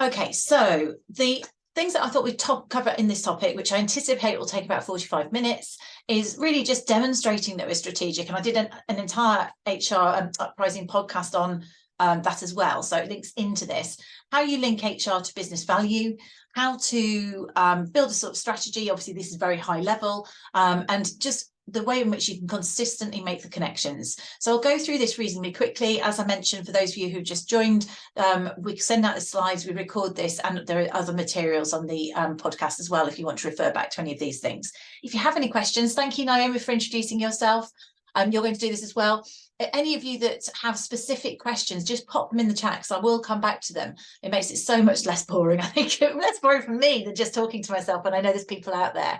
Okay, so the things that I thought we'd cover in this topic, which I anticipate will take about 45 minutes, is really just demonstrating that we're strategic. And I did an entire HR uprising podcast on that as well. So it links into this, how you link HR to business value, how to build a sort of strategy. Obviously, this is very high level, and just the way in which you can consistently make the connections. So I'll go through this reasonably quickly. As I mentioned, for those of you who've just joined, we send out the slides, we record this, and there are other materials on the podcast as well if you want to refer back to any of these things. If you have any questions, thank you, Naomi, for introducing yourself. You're going to do this as well. Any of you that have specific questions, just pop them in the chat because I will come back to them. It makes it so much less boring. I think less boring for me than just talking to myself, and I know there's people out there.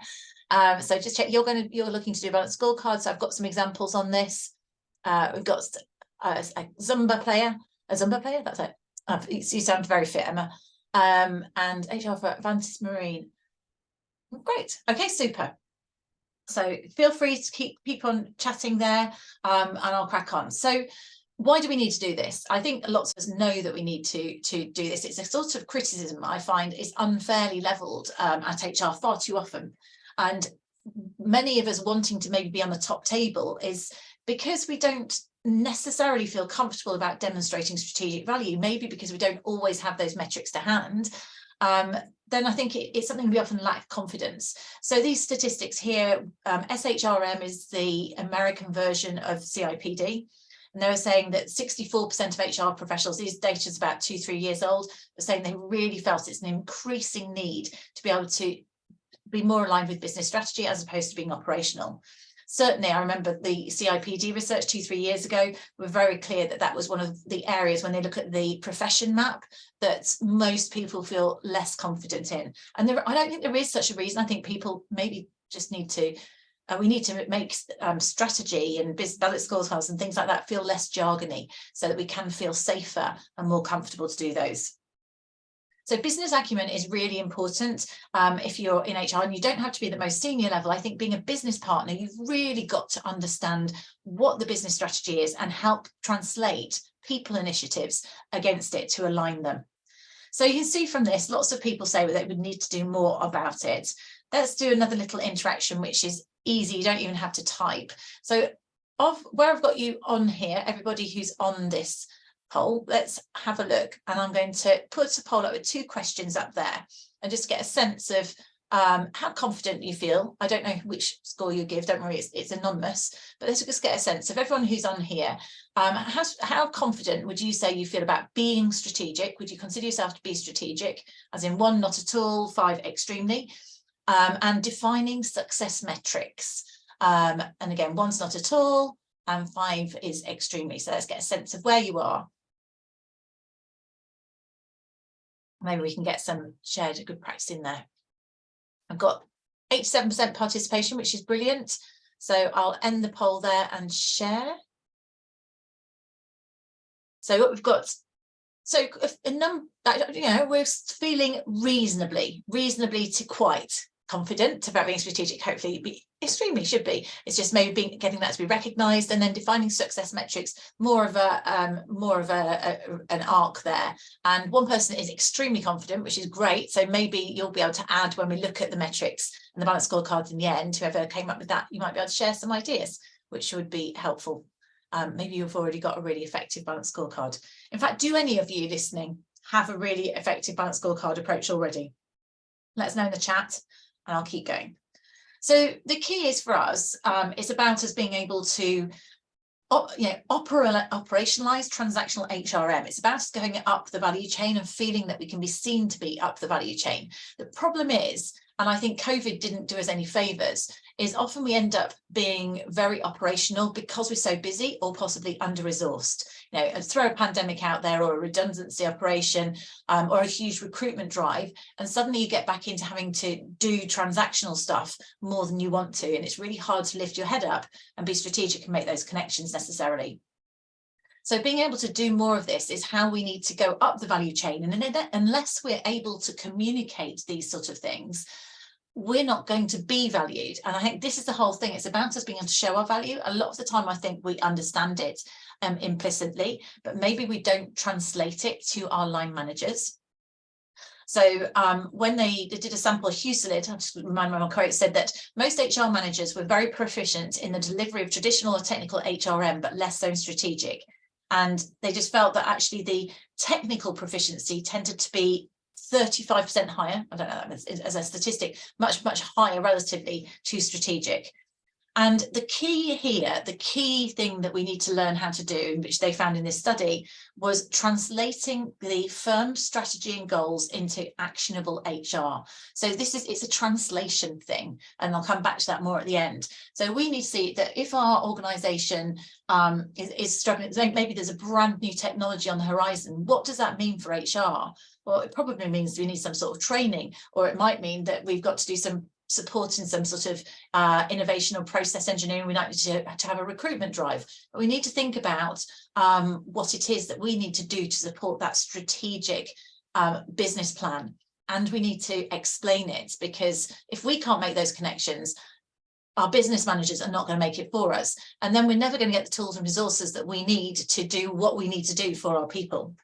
So just check. You're looking to do balance scorecard. So I've got some examples on this. We've got a Zumba player. That's it. You sound very fit, Emma. And HR for Avantis Marine. Great. Okay, super. So feel free to keep on chatting there, and I'll crack on. So why do we need to do this? I think lots of us know that we need to do this. It's a sort of criticism I find is unfairly levelled at HR far too often. And many of us wanting to maybe be on the top table is because we don't necessarily feel comfortable about demonstrating strategic value, maybe because we don't always have those metrics to hand, then I think it's something we often lack confidence. So these statistics here, SHRM is the American version of CIPD. And they were saying that 64% of HR professionals, these data is about 2-3 years old, were saying they really felt it's an increasing need to be able to be more aligned with business strategy as opposed to being operational. Certainly, I remember the CIPD research 2-3 years ago were very clear that that was one of the areas when they look at the profession map that most people feel less confident in. And I don't think there is such a reason. I think people maybe just need to, we need to make strategy and balance scorecards and things like that feel less jargony so that we can feel safer and more comfortable to do those. So business acumen is really important if you're in HR, and you don't have to be at the most senior level. I think being a business partner, you've really got to understand what the business strategy is and help translate people initiatives against it to align them. So you can see from this, lots of people say that they would need to do more about it. Let's do another little interaction, which is easy. You don't even have to type. So where I've got you on here, everybody who's on this poll, let's have a look, and I'm going to put a poll up with 2 questions up there and just get a sense of how confident you feel. I don't know which score you give, don't worry, it's anonymous, but let's just get a sense of everyone who's on here. How confident would you say you feel about being strategic? Would you consider yourself to be strategic, as in 1 not at all, 5 extremely, and defining success metrics? And again, 1's not at all and 5 is extremely. So let's get a sense of where you are. Maybe we can get some shared good practice in there. I've got 87% participation, which is brilliant. So I'll end the poll there and share. So what we've got, so we're feeling reasonably to quite confident about being strategic. Hopefully be extremely should be. It's just maybe getting that to be recognized, and then defining success metrics, more of an arc there. And one person is extremely confident, which is great. So maybe you'll be able to add, when we look at the metrics and the balance scorecards in the end, whoever came up with that, you might be able to share some ideas, which would be helpful. Maybe you've already got a really effective balance scorecard. In fact, do any of you listening have a really effective balance scorecard approach already? Let us know in the chat, and I'll keep going. So the key is for us, it's about us being able to operationalize transactional HRM. It's about us going up the value chain and feeling that we can be seen to be up the value chain. The problem is, and I think COVID didn't do us any favors, is often we end up being very operational because we're so busy or possibly under-resourced. Throw a pandemic out there, or a redundancy operation, or a huge recruitment drive, and suddenly you get back into having to do transactional stuff more than you want to, and it's really hard to lift your head up and be strategic and make those connections necessarily. So being able to do more of this is how we need to go up the value chain, and unless we're able to communicate these sort of things, we're not going to be valued. And I think this is the whole thing. It's about us being able to show our value. A lot of the time, I think we understand it implicitly, but maybe we don't translate it to our line managers. So when they did a sample, Huselid, I'll just remind my quote, said that most HR managers were very proficient in the delivery of traditional or technical HRM, but less so strategic. And they just felt that actually the technical proficiency tended to be 35% higher. I don't know that as a statistic, much higher relatively to strategic. And the key here, the key thing that we need to learn how to do, which they found in this study, was translating the firm's strategy and goals into actionable HR. So it's a translation thing, and I'll come back to that more at the end. So we need to see that if our organization is struggling, maybe there's a brand new technology on the horizon, what does that mean for HR? Well, it probably means we need some sort of training, or it might mean that we've got to do some support in some sort of innovation or process engineering. We might need to have a recruitment drive. But we need to think about what it is that we need to do to support that strategic business plan. And we need to explain it, because if we can't make those connections, our business managers are not going to make it for us. And then we're never going to get the tools and resources that we need to do what we need to do for our people.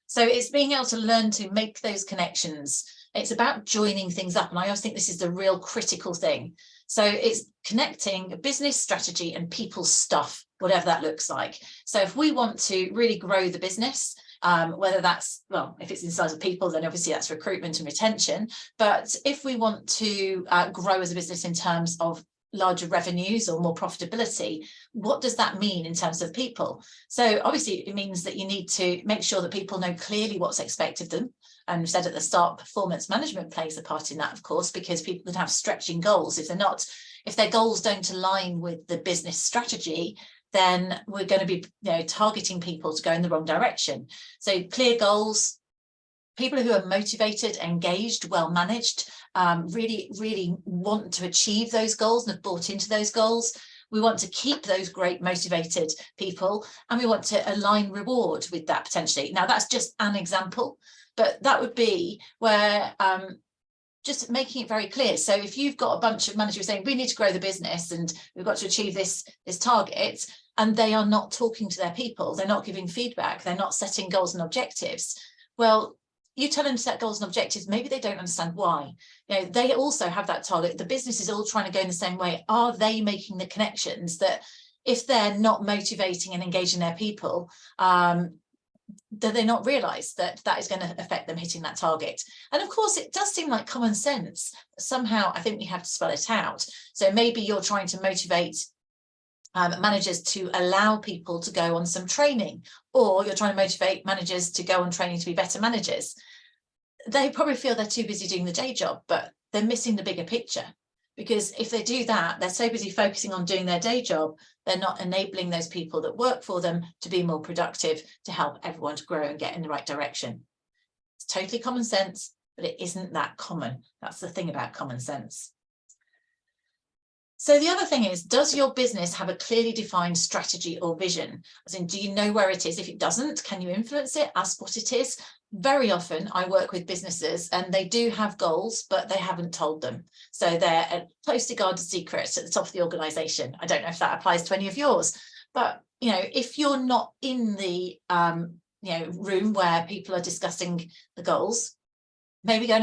So it's being able to learn to make those connections. It's about joining things up. And I always think this is the real critical thing. So it's connecting business strategy and people's stuff, whatever that looks like. So if we want to really grow the business, whether that's, well, if it's inside of people, then obviously that's recruitment and retention. But if we want to grow as a business in terms of larger revenues or more profitability, what does that mean in terms of people? So obviously it means that you need to make sure that people know clearly what's expected of them. And we said at the start, performance management plays a part in that, of course, because people can have stretching goals. If their goals don't align with the business strategy, then we're going to be targeting people to go in the wrong direction. So clear goals, people who are motivated, engaged, well managed, really want to achieve those goals and have bought into those goals. We want to keep those great motivated people, and we want to align reward with that potentially. Now that's just an example, but that would be where just making it very clear. So if you've got a bunch of managers saying we need to grow the business and we've got to achieve this target, and they are not talking to their people, they're not giving feedback, they're not setting goals and objectives, well, you tell them to set goals and objectives, maybe they don't understand why. They also have that target. The business is all trying to go in the same way. Are they making the connections that if they're not motivating and engaging their people, do they not realize that that is going to affect them hitting that target? And of course, it does seem like common sense. Somehow, I think we have to spell it out. So maybe you're trying to motivate managers to allow people to go on some training, or you're trying to motivate managers to go on training to be better managers. They probably feel they're too busy doing the day job, but they're missing the bigger picture. Because if they do that, they're so busy focusing on doing their day job, they're not enabling those people that work for them to be more productive, to help everyone to grow and get in the right direction. It's totally common sense, but it isn't that common. That's the thing about common sense. So the other thing is, does your business have a clearly defined strategy or vision? As in, do you know where it is? If it doesn't, can you influence it? Ask what it is. Very often I work with businesses and they do have goals, but they haven't told them. So they're a closely guarded secret at the top of the organization. I don't know if that applies to any of yours, but if you're not in the room where people are discussing the goals, maybe go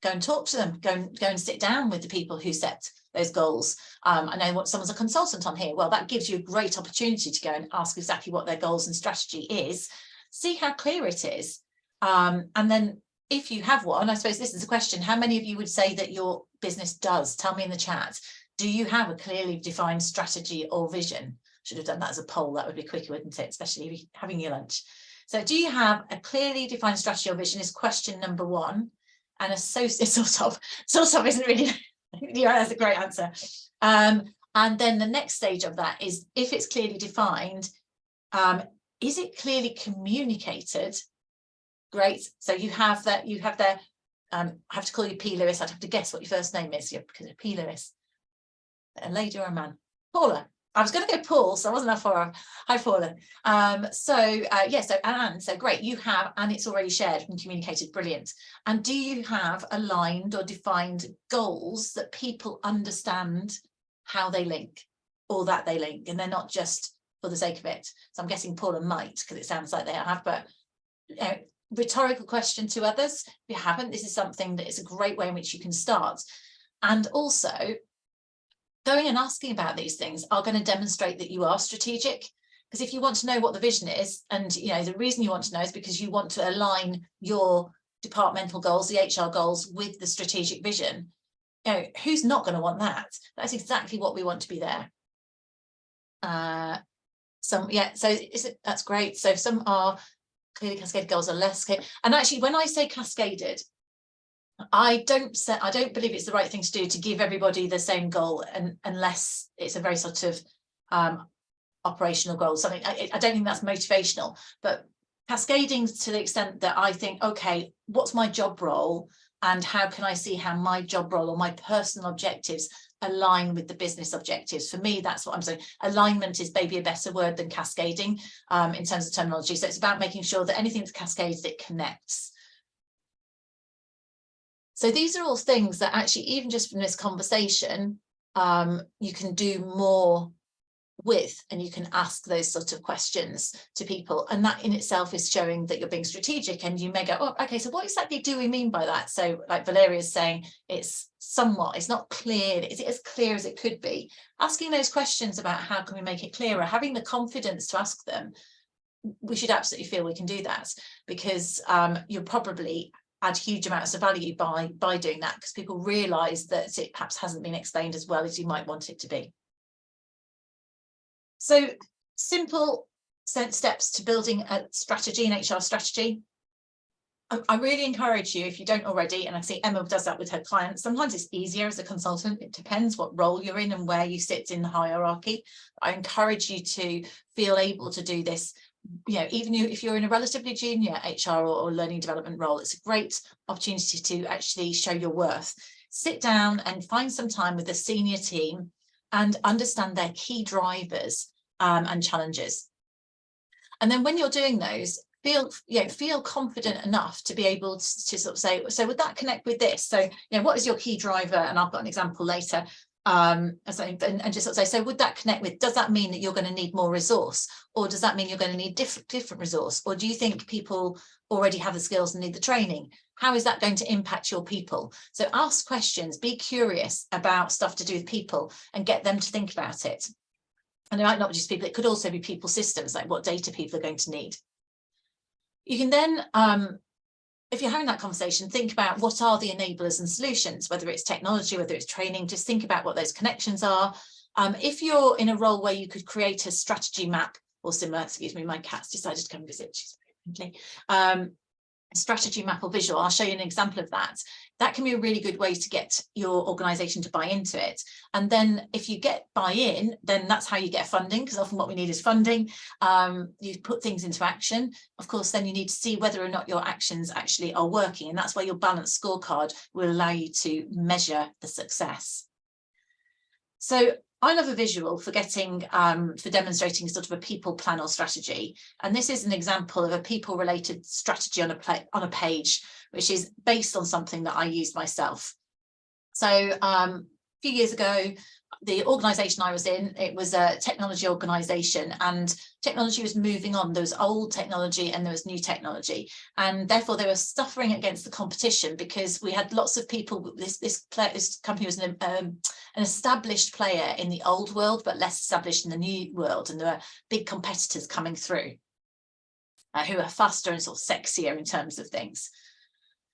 and talk to them, go and sit down with the people who set those goals. I know what someone's a consultant on here. Well, that gives you a great opportunity to go and ask exactly what their goals and strategy is, see how clear it is. And then if you have one, I suppose this is a question, how many of you would say that your business does? Tell me in the chat. Do you have a clearly defined strategy or vision? Should have done that as a poll. That would be quicker, wouldn't it? Especially if you're having your lunch. So do you have a clearly defined strategy or vision is question number one. And sort of isn't really, yeah, that's a great answer. And then the next stage of that is, if it's clearly defined, is it clearly communicated? Great. So you have that, I have to call you P. Lewis. I'd have to guess what your first name is, because of P. Lewis. A lady or a man? Paula. I was going to go Paul, so I wasn't that far off. Hi, Paula. So great, you have, and it's already shared and communicated, brilliant. And do you have aligned or defined goals that people understand how they link, or that they link, and they're not just for the sake of it? So I'm guessing Paula might, because it sounds like they have, but rhetorical question to others. If you haven't, this is something that is a great way in which you can start. And also, going and asking about these things are going to demonstrate that you are strategic. Because if you want to know what the vision is, and you know the reason you want to know is because you want to align your departmental goals, the HR goals, with the strategic vision. You know, who's not going to want that? That's exactly what we want to be there. That's great. So some are clearly cascaded goals, are less. And actually, when I say cascaded, I don't believe it's the right thing to do to give everybody the same goal, and unless it's a very sort of operational goal, something. I don't think that's motivational, but cascading to the extent that I think, okay, what's my job role, and how can I see how my job role or my personal objectives align with the business objectives? For me, that's what I'm saying. Alignment is maybe a better word than cascading in terms of terminology. So it's about making sure that anything that's cascaded, it connects. So these are all things that actually, even just from this conversation, you can do more with, and you can ask those sort of questions to people, and that in itself is showing that you're being strategic. And you may go, oh, okay, so what exactly do we mean by that? So like Valeria is saying, it's not clear. Is it as clear as it could be? Asking those questions about how can we make it clearer, having the confidence to ask them, we should absolutely feel we can do that, because you'll probably add huge amounts of value by doing that, because people realize that it perhaps hasn't been explained as well as you might want it to be. So simple steps to building a strategy, an HR strategy. I really encourage you, if you don't already, and I see Emma does that with her clients, sometimes it's easier as a consultant. It depends what role you're in and where you sit in the hierarchy. I encourage you to feel able to do this. You know, even if you're in a relatively junior HR or learning development role, it's a great opportunity to actually show your worth. Sit down and find some time with the senior team and understand their key drivers and challenges. And then when you're doing those, feel confident enough to be able to sort of say, so would that connect with this? So, what is your key driver? And I've got an example later. And just sort of say, so would that connect with, does that mean that you're going to need more resource, or does that mean you're going to need different resource, or do you think people already have the skills and need the training? How is that going to impact your people? So ask questions, be curious about stuff to do with people, and get them to think about it. And it might not be just people, it could also be people systems, like what data people are going to need. You can then, if you're having that conversation, think about what are the enablers and solutions, whether it's technology, whether it's training, just think about what those connections are. If you're in a role where you could create a strategy map or similar, excuse me, my cat's decided to come visit, she's very friendly. Strategy map or visual, I'll show you an example of that. That can be a really good way to get your organization to buy into it. And then if you get buy-in, then that's how you get funding, because often what we need is funding. You put things into action. Of course, then you need to see whether or not your actions actually are working. And that's where your balanced scorecard will allow you to measure the success. So I love a visual for demonstrating sort of a people plan or strategy. And this is an example of a people related strategy on a page, which is based on something that I used myself. So a few years ago, the organization I was in, it was a technology organization, and technology was moving on. There was old technology and there was new technology, and therefore they were suffering against the competition, because we had lots of people. This company was an established player in the old world, but less established in the new world, and there were big competitors coming through who are faster and sort of sexier in terms of things.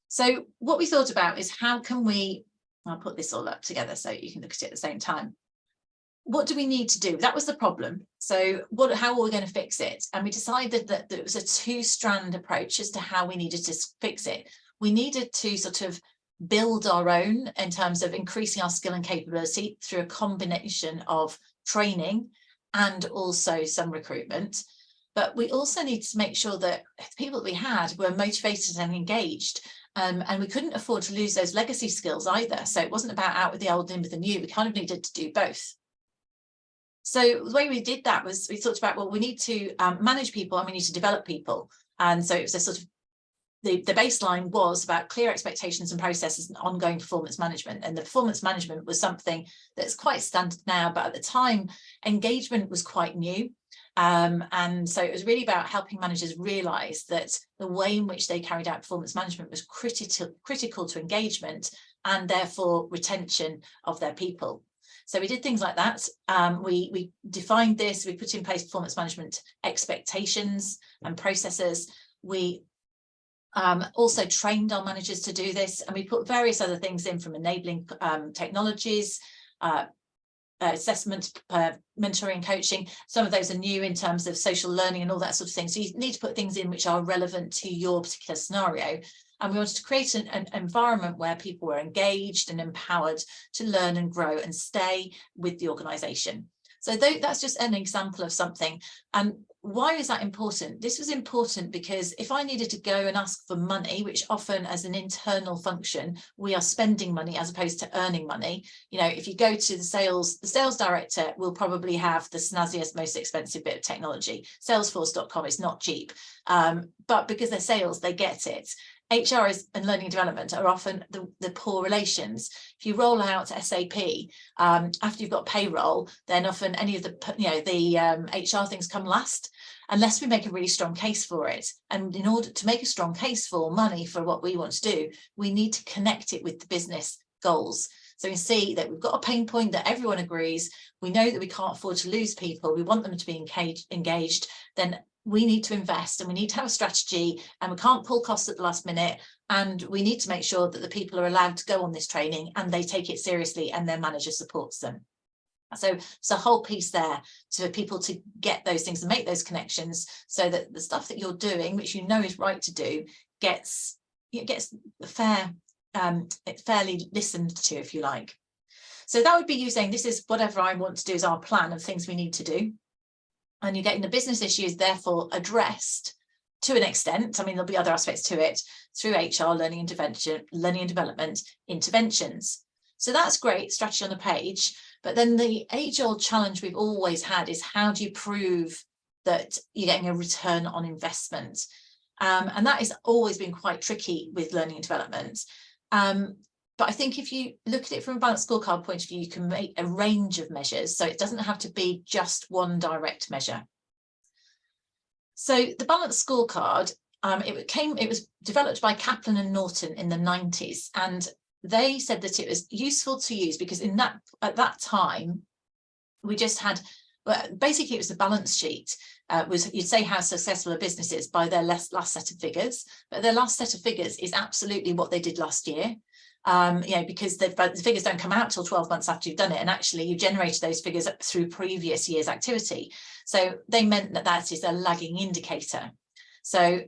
So what we thought about is, how can we, I'll put this all up together so you can look at it at the same time. What do we need to do? That was the problem. So how are we going to fix it? And we decided that there was a two-strand approach as to how we needed to fix it. We needed to sort of build our own in terms of increasing our skill and capability through a combination of training and also some recruitment. But we also needed to make sure that the people that we had were motivated and engaged. And we couldn't afford to lose those legacy skills either. So it wasn't about out with the old, in with the new. We kind of needed to do both. So the way we did that was we thought about, well, we need to manage people and we need to develop people. And so it was a sort of, the baseline was about clear expectations and processes and ongoing performance management. And the performance management was something that's quite standard now, but at the time, engagement was quite new. And so it was really about helping managers realise that the way in which they carried out performance management was critical to engagement and therefore retention of their people. So we did things like that. We defined this, we put in place performance management expectations and processes. We also trained our managers to do this, and we put various other things in, from enabling technologies, assessment, mentoring, coaching. Some of those are new in terms of social learning and all that sort of thing. So you need to put things in which are relevant to your particular scenario. And we wanted to create an environment where people were engaged and empowered to learn and grow and stay with the organisation. So that's just an example of something. And why is that important? This was important because if I needed to go and ask for money, which often as an internal function, we are spending money as opposed to earning money. You know, if you go to the sales director will probably have the snazziest, most expensive bit of technology. Salesforce.com is not cheap, but because they're sales, they get it. HR and learning and development are often the poor relations. If you roll out SAP, after you've got payroll, then often any of the HR things come last, unless we make a really strong case for it. And in order to make a strong case for money for what we want to do, we need to connect it with the business goals. So we see that we've got a pain point that everyone agrees. We know that we can't afford to lose people. We want them to be engaged. Then we need to invest, and we need to have a strategy, and we can't pull costs at the last minute, and we need to make sure that the people are allowed to go on this training and they take it seriously and their manager supports them. So it's a whole piece there to people to get those things and make those connections, so that the stuff that you're doing, which you know is right to do, gets fairly listened to, if you like. So that would be you saying, this is whatever I want to do is our plan of things we need to do. And you're getting the business issues therefore addressed to an extent. I mean, there'll be other aspects to it through HR, learning and development interventions. So that's great, strategy on the page. But then the age-old challenge we've always had is, how do you prove that you're getting a return on investment? And that has always been quite tricky with learning and development. But I think if you look at it from a balanced scorecard point of view, you can make a range of measures. So it doesn't have to be just one direct measure. So the balanced scorecard, it was developed by Kaplan and Norton in the 90s. And they said that it was useful to use because at that time, we just had, basically it was the balance sheet. You'd say how successful a business is by their last set of figures, but their last set of figures is absolutely what they did last year. Because the figures don't come out till 12 months after you've done it, and actually you generated those figures through previous year's activity. So they meant that is a lagging indicator. So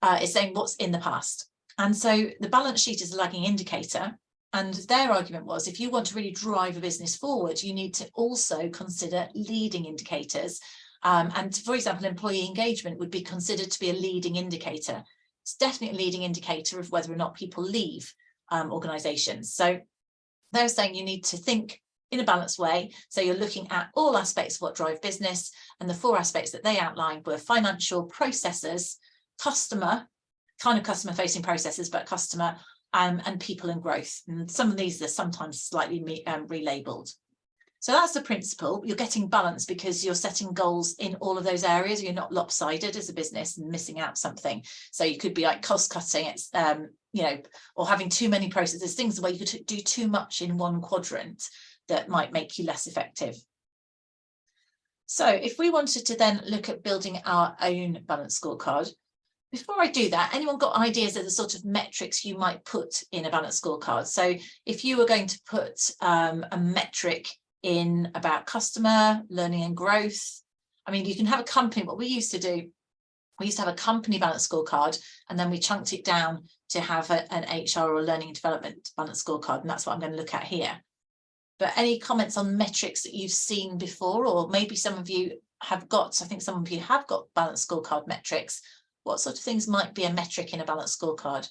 it's saying what's in the past. And so the balance sheet is a lagging indicator. And their argument was, if you want to really drive a business forward, you need to also consider leading indicators. And for example, employee engagement would be considered to be a leading indicator. It's definitely a leading indicator of whether or not people leave organizations. So they're saying you need to think in a balanced way. So you're looking at all aspects of what drive business, and the 4 aspects that they outlined were financial, processes, customer facing processes, but customer and people and growth. And some of these are sometimes slightly relabeled. So that's the principle. You're getting balance because you're setting goals in all of those areas. You're not lopsided as a business and missing out something. So you could be like cost cutting, or having too many processes, things where you could do too much in one quadrant that might make you less effective. So if we wanted to then look at building our own balanced scorecard, before I do that, anyone got ideas of the sort of metrics you might put in a balanced scorecard? So if you were going to put a metric in about customer, learning and growth, I mean, you can have a company. What we used to do, we used to have a company balanced scorecard, and then we chunked it down to have an HR or a learning and development balanced scorecard. And that's what I'm going to look at here. But any comments on metrics that you've seen before, or maybe some of you have got, I think some of you have got balanced scorecard metrics. What sort of things might be a metric in a balanced scorecard?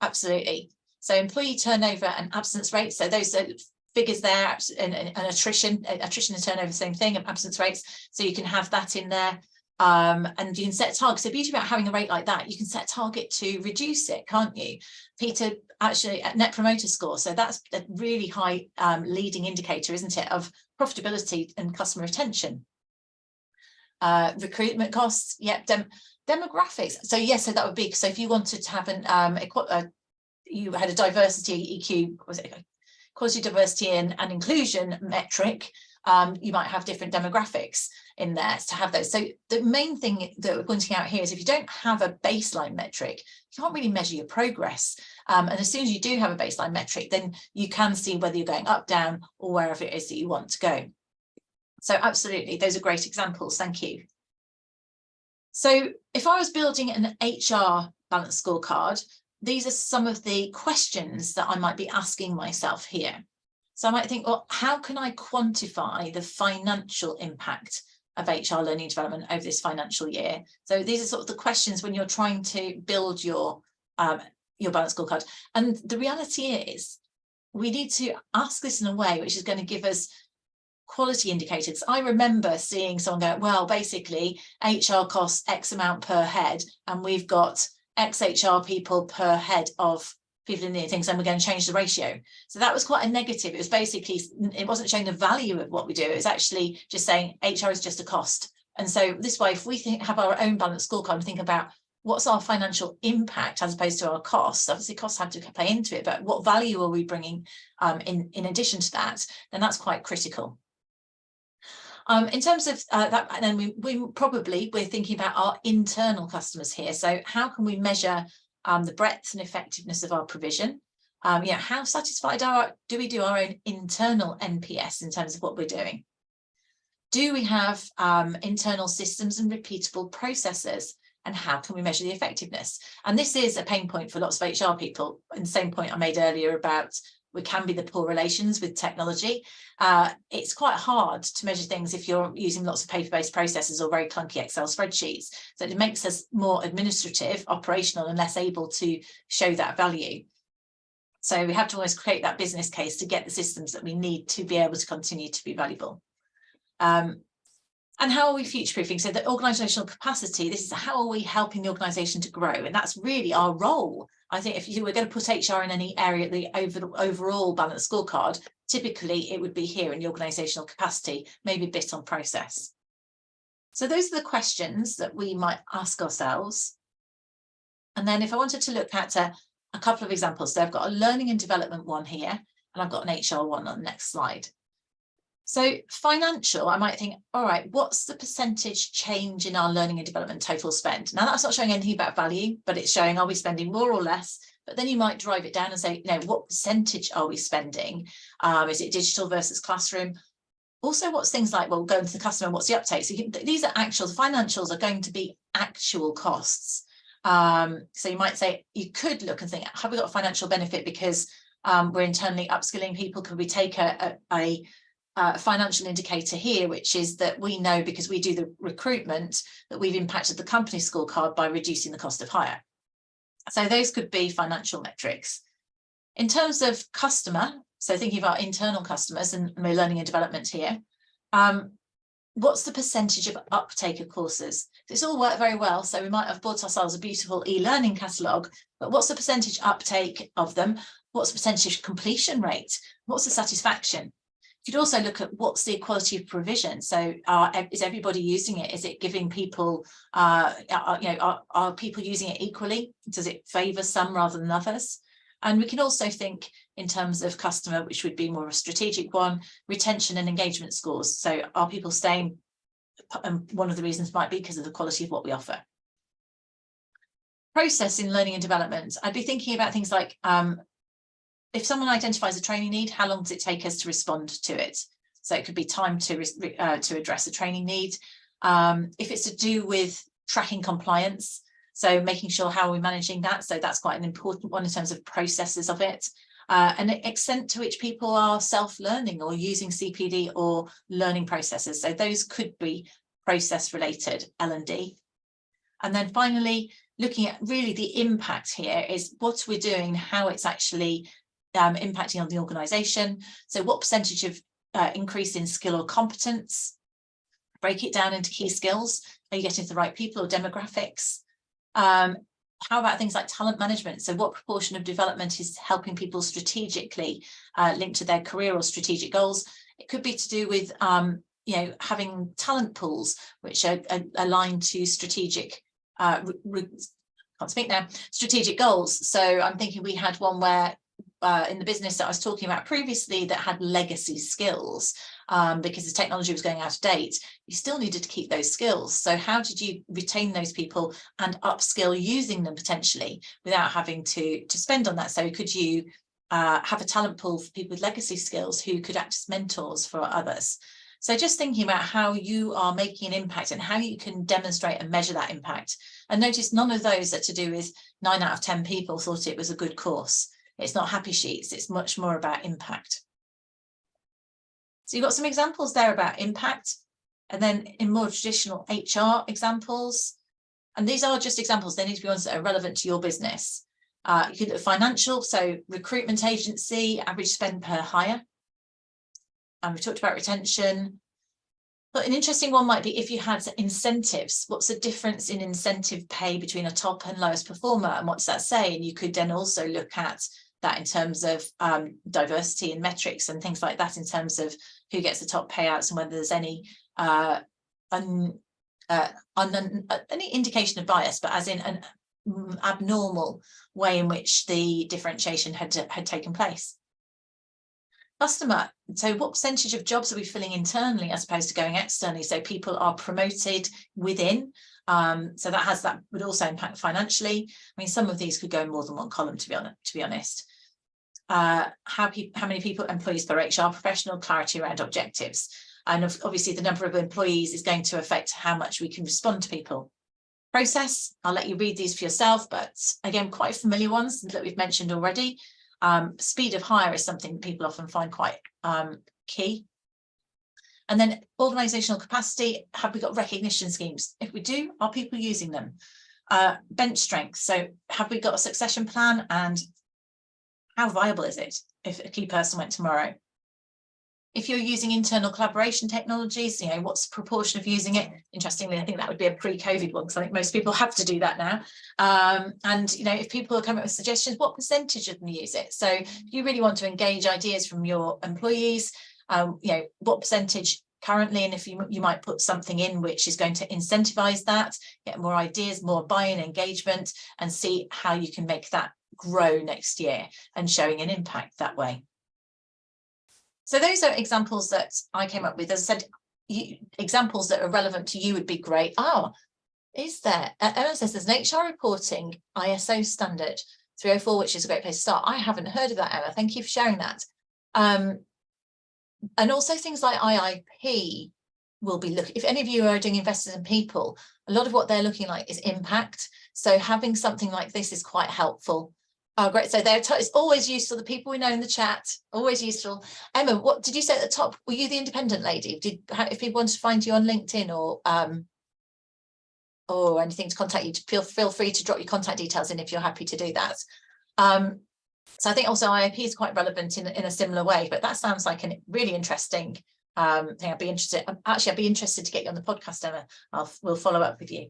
Absolutely. So employee turnover and absence rates. So those are figures there, and attrition and turnover, same thing, and absence rates. So you can have that in there. And you can set targets. The beauty about having a rate like that, you can set a target to reduce it, can't you? Peter, actually, net promoter score. So that's a really high leading indicator, isn't it, of profitability and customer retention. Recruitment costs, yeah, demographics. So yes, so that would be, so if you wanted to have you had a diversity EQ, was it equality, diversity and inclusion metric, you might have different demographics in there to have those. So the main thing that we're pointing out here is if you don't have a baseline metric, you can't really measure your progress. And as soon as you do have a baseline metric, then you can see whether you're going up, down, or wherever it is that you want to go. So absolutely, those are great examples. Thank you. So if I was building an HR balance scorecard, these are some of the questions that I might be asking myself here. So I might think, well, how can I quantify the financial impact of HR learning and development over this financial year? So these are sort of the questions when you're trying to build your balance scorecard. And the reality is we need to ask this in a way which is going to give us quality indicators. I remember seeing someone go, well, basically HR costs X amount per head, and we've got X HR people per head of people in the things, and we're going to change the ratio. So that was quite a negative. It was basically, it wasn't showing the value of what we do. It was actually just saying HR is just a cost. And so this way, if we have our own balance scorecard and think about what's our financial impact as opposed to our costs, obviously costs have to play into it, but what value are we bringing in addition to that, then that's quite critical. In terms of that, and then we're thinking about our internal customers here. So how can we measure the breadth and effectiveness of our provision? How satisfied do we do our own internal NPS in terms of what we're doing? Do we have internal systems and repeatable processes? And how can we measure the effectiveness? And this is a pain point for lots of HR people. And the same point I made earlier about we can be the poor relations with technology. It's quite hard to measure things if you're using lots of paper-based processes or very clunky Excel spreadsheets. So it makes us more administrative, operational, and less able to show that value. So we have to always create that business case to get the systems that we need to be able to continue to be valuable. And how are we future-proofing? So the organisational capacity, this is how are we helping the organisation to grow? And that's really our role. I think if you were going to put HR in any area, the overall balance scorecard, typically it would be here in the organisational capacity, maybe a bit on process. So those are the questions that we might ask ourselves. And then if I wanted to look at a couple of examples, so I've got a learning and development one here, and I've got an HR one on the next slide. So financial, I might think, all right, what's the percentage change in our learning and development total spend? Now that's not showing anything about value, but it's showing, are we spending more or less? But then you might drive it down and say, what percentage are we spending? Is it digital versus classroom? Also, what's things like, well, going to the customer, what's the uptake? So these are actual, the financials are going to be actual costs. So you might say, you could look and think, have we got a financial benefit because we're internally upskilling people? Could we take a financial indicator here, which is that we know because we do the recruitment that we've impacted the company scorecard by reducing the cost of hire. So those could be financial metrics. In terms of customer, so thinking of our internal customers and we're learning and development here, what's the percentage of uptake of courses? It's all worked very well, so we might have bought ourselves a beautiful e-learning catalogue, but what's the percentage uptake of them? What's the percentage completion rate? What's the satisfaction? You could also look at what's the equality of provision. So is everybody using it? Is it giving people, are people using it equally? Does it favour some rather than others? And we can also think in terms of customer, which would be more of a strategic one, retention and engagement scores. So are people staying? And one of the reasons might be because of the quality of what we offer. Process in learning and development. I'd be thinking about things like, if someone identifies a training need, how long does it take us to respond to it? So it could be time to address a training need. If it's to do with tracking compliance, so making sure how are we managing that? So that's quite an important one in terms of processes of it. And the extent to which people are self-learning or using CPD or learning processes. So those could be process-related L&D. And then finally, looking at really the impact here is what we're doing, how it's actually impacting on the organisation. So what percentage of increase in skill or competence? break it down into key skills. Are you getting to the right people or demographics? How about things like talent management? So what proportion of development is helping people strategically link to their career or strategic goals? It could be to do with having talent pools which are aligned to strategic strategic goals. So I'm thinking we had one where in the business that I was talking about previously that had legacy skills, because the technology was going out of date, you still needed to keep those skills. So how did you retain those people and upskill using them potentially without having to spend on that? So could you have a talent pool for people with legacy skills who could act as mentors for others? So just thinking about how you are making an impact and how you can demonstrate and measure that impact. And notice none of those are to do with 9 out of 10 people thought it was a good course. It's not happy sheets, it's much more about impact. So you've got some examples there about impact, and then in more traditional HR examples, and these are just examples, they need to be ones that are relevant to your business. You can look at financial, so recruitment agency, average spend per hire. And we talked about retention. But an interesting one might be if you had incentives. What's the difference in incentive pay between a top and lowest performer? And what does that say? And you could then also look at that in terms of diversity and metrics and things like that, in terms of who gets the top payouts and whether there's any any indication of bias, but as in an abnormal way in which the differentiation had taken place. Customer, so what percentage of jobs are we filling internally as opposed to going externally? So people are promoted within, so that would also impact financially. I mean, some of these could go in more than one column, to be honest. How many people, employees per HR professional, clarity around objectives, and obviously the number of employees is going to affect how much we can respond to people. Process, I'll let you read these for yourself, but again, quite familiar ones that we've mentioned already. Speed of hire is something people often find quite key. And then organisational capacity, have we got recognition schemes? If we do, are people using them? Bench strength, so have we got a succession plan, and how viable is it if a key person went tomorrow? If you're using internal collaboration technologies, what's the proportion of using it? Interestingly, I think that would be a pre-COVID one, because I think most people have to do that now. And if people are coming up with suggestions, what percentage of them use it? So if you really want to engage ideas from your employees, what percentage currently, and if you might put something in which is going to incentivize that, get more ideas, more buy-in, engagement, and see how you can make that grow next year and showing an impact that way. So those are examples that I came up with. As I said, examples that are relevant to you would be great. Is there? Emma says there's an HR reporting ISO standard 304, which is a great place to start. I haven't heard of that, Emma. Thank you for sharing that. And also things like IIP will be looking, if any of you are doing investors in people, a lot of what they're looking like is impact. So having something like this is quite helpful. Oh, great. So it's always useful. The people we know in the chat, always useful. Emma, what did you say at the top? Were you the independent lady? If people want to find you on LinkedIn or anything to contact you, feel free to drop your contact details in if you're happy to do that. So I think also IIP is quite relevant in a similar way, but that sounds like a really interesting thing. I'd be interested to get you on the podcast, Emma. We'll follow up with you.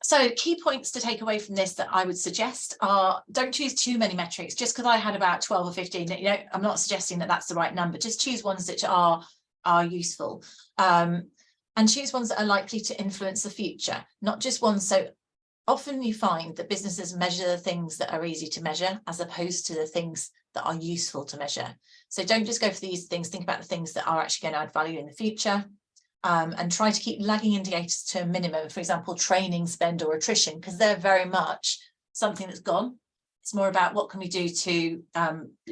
So key points to take away from this that I would suggest are, don't choose too many metrics. Just because I had about 12 or 15, I'm not suggesting that that's the right number. Just choose ones that are useful, and choose ones that are likely to influence the future, not just ones. So often you find that businesses measure the things that are easy to measure as opposed to the things that are useful to measure. So don't just go for these things, think about the things that are actually going to add value in the future. And try to keep lagging indicators to a minimum, for example, training spend or attrition, because they're very much something that's gone. It's more about what can we do to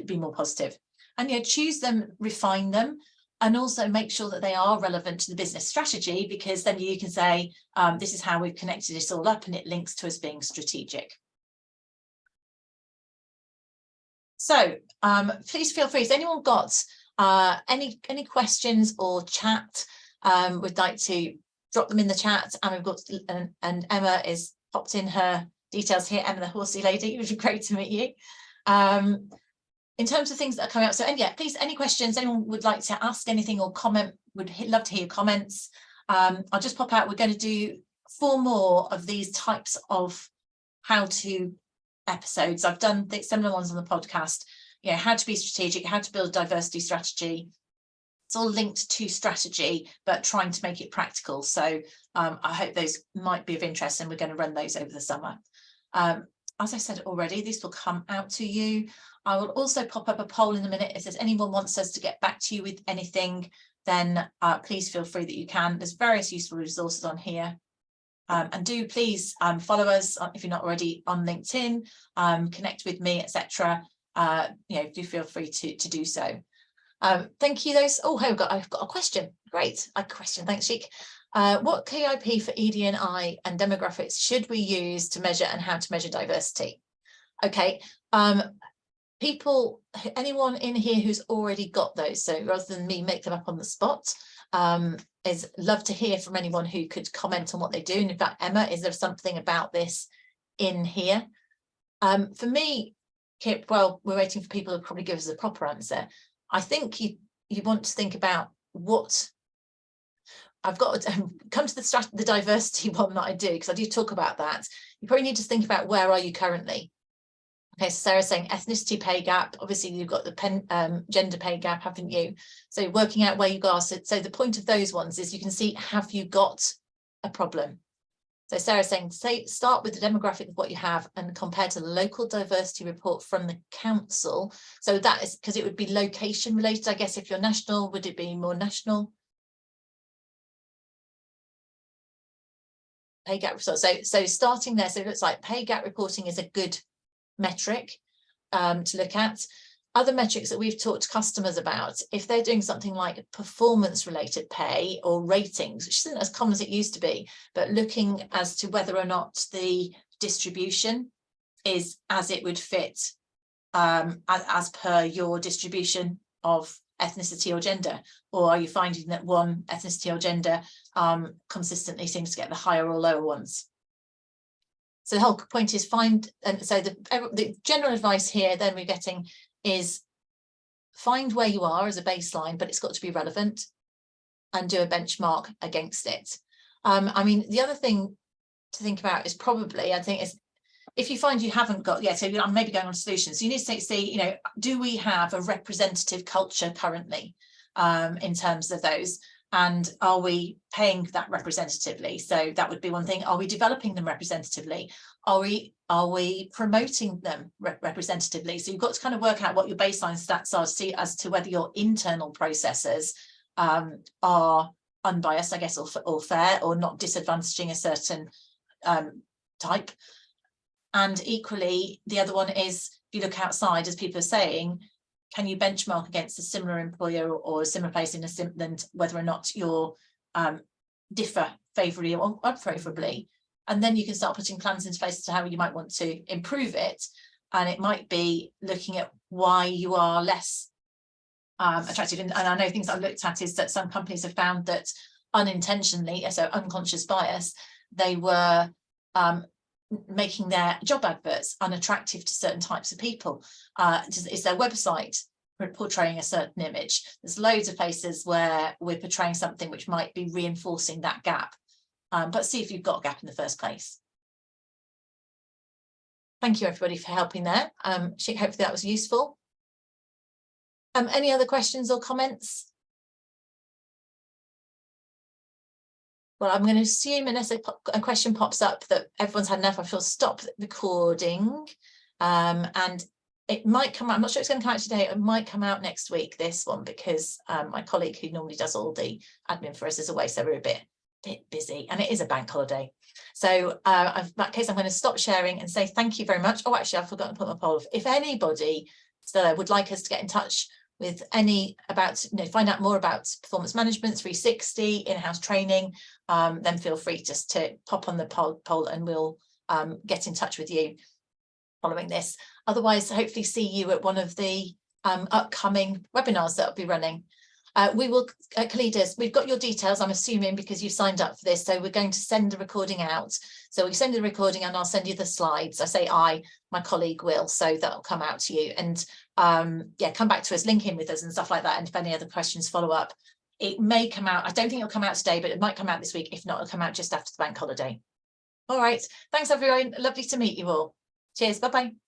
be more positive. And choose them, refine them, and also make sure that they are relevant to the business strategy, because then you can say, this is how we've connected this all up and it links to us being strategic. So please feel free. Has anyone got any questions or chat? We'd like to drop them in the chat, and we've got and Emma is popped in her details here. Emma, the horsey lady, it was great to meet you. in terms of things that are coming up, so, and yeah, please, any questions, anyone would like to ask anything or comment, would love to hear your comments. I'll just pop out. We're going to do 4 more of these types of how-to episodes. I've done similar ones on the podcast, you know, how to be strategic, how to build a diversity strategy. It's all linked to strategy, but trying to make it practical. So I hope those might be of interest, and we're going to run those over the summer. As I said already, these will come out to you. I will also pop up a poll in a minute. If there's anyone wants us to get back to you with anything, then please feel free that you can. There's various useful resources on here. And do please follow us if you're not already on LinkedIn, connect with me, etc. You know, do feel free to do so. Thank you. I've got a question. Great, a question. Thanks, Sheik. What KIP for ED&I and demographics should we use to measure, and how to measure diversity? Okay. Anyone in here who's already got those, so rather than me make them up on the spot, is love to hear from anyone who could comment on what they do. And in fact, Emma, is there something about this in here? For me, Kip, well, we're waiting for people to probably give us a proper answer. I think you want to think about what I've got to come to the diversity one that I do, because I do talk about that. You probably need to think about, where are you currently? Okay, so Sarah's saying ethnicity pay gap. Obviously, you've got the gender pay gap, haven't you? So working out where you are. So the point of those ones is you can see, have you got a problem? So Sarah's saying, start with the demographic of what you have and compare to the local diversity report from the council. So that is because it would be location related. I guess if you're national, would it be more national? Pay gap results. So starting there, so it looks like pay gap reporting is a good metric to look at. Other metrics that we've talked to customers about, if they're doing something like performance related pay or ratings, which isn't as common as it used to be, but looking as to whether or not the distribution is as it would fit as per your distribution of ethnicity or gender, or are you finding that one ethnicity or gender consistently seems to get the higher or lower ones? So the whole point is find, and so the general advice here then we're getting is find where you are as a baseline, but it's got to be relevant, and do a benchmark against it. I mean, the other thing to think about is probably, I think, is if you find you haven't got, so I'm maybe going on solutions. So you need to see, you know, do we have a representative culture currently in terms of those? And are we paying that representatively? So that would be one thing. Are we developing them representatively? Are we promoting them representatively? So you've got to kind of work out what your baseline stats are to see as to whether your internal processes are unbiased, I guess, or fair, or not disadvantaging a certain type. And equally, the other one is, if you look outside, as people are saying, can you benchmark against a similar employer or a similar place in and whether or not you're differ favourably or unfavourably? And then you can start putting plans into place as to how you might want to improve it. And it might be looking at why you are less attractive. And I know things I've looked at is that some companies have found that unintentionally, so unconscious bias, they were making their job adverts unattractive to certain types of people. Is their website portraying a certain image? There's loads of places where we're portraying something which might be reinforcing that gap. But see if you've got a gap in the first place. Thank you, everybody, for helping there. Hopefully that was useful. Any other questions or comments? Well, I'm going to assume, unless a question pops up, that everyone's had enough. I shall stop recording. And it might come out, I'm not sure it's going to come out today, it might come out next week, this one, because my colleague who normally does all the admin for us is away, so we're a bit busy, and it is a bank holiday. So in that case, I'm going to stop sharing and say thank you very much. Oh, actually, I've forgotten to put my poll. If anybody still would like us to get in touch with find out more about performance management 360 in-house training, then feel free just to pop on the poll and we'll get in touch with you following this. Otherwise, hopefully see you at one of the upcoming webinars that I'll be running. We will, Kalidas, we've got your details, I'm assuming, because you signed up for this. So we're going to send the recording out. So we send the recording and I'll send you the slides. I say my colleague will, so that'll come out to you. And yeah, come back to us, link in with us and stuff like that. And if any other questions follow up, it may come out. I don't think it'll come out today, but it might come out this week. If not, it'll come out just after the bank holiday. All right. Thanks, everyone. Lovely to meet you all. Cheers. Bye-bye.